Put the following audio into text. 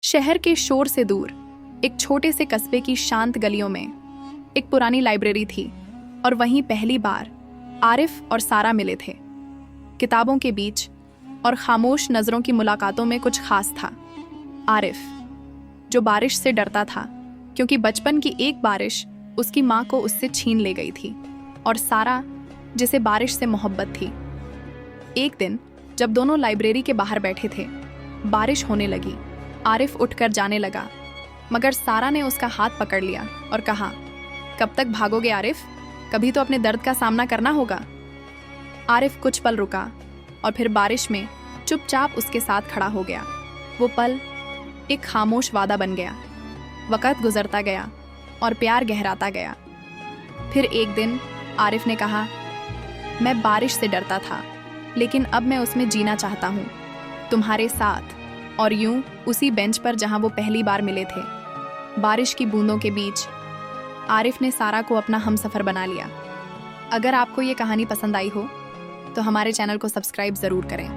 शहर के शोर से दूर एक छोटे से कस्बे की शांत गलियों में एक पुरानी लाइब्रेरी थी और वहीं पहली बार आरिफ और सारा मिले थे। किताबों के बीच और खामोश नज़रों की मुलाकातों में कुछ खास था। आरिफ, जो बारिश से डरता था क्योंकि बचपन की एक बारिश उसकी माँ को उससे छीन ले गई थी, और सारा, जिसे बारिश से मोहब्बत थी। एक दिन जब दोनों लाइब्रेरी के बाहर बैठे थे, बारिश होने लगी। आरिफ उठकर जाने लगा, मगर सारा ने उसका हाथ पकड़ लिया और कहा, कब तक भागोगे आरिफ? कभी तो अपने दर्द का सामना करना होगा। आरिफ कुछ पल रुका और फिर बारिश में चुपचाप उसके साथ खड़ा हो गया। वो पल एक खामोश वादा बन गया। वक़्त गुजरता गया और प्यार गहराता गया। फिर एक दिन आरिफ ने कहा, मैं बारिश से डरता था, लेकिन अब मैं उसमें जीना चाहता हूँ, तुम्हारे साथ। और यूं उसी बेंच पर जहाँ वो पहली बार मिले थे, बारिश की बूंदों के बीच, आरिफ ने सारा को अपना हमसफ़र बना लिया। अगर आपको ये कहानी पसंद आई हो तो हमारे चैनल को सब्सक्राइब ज़रूर करें।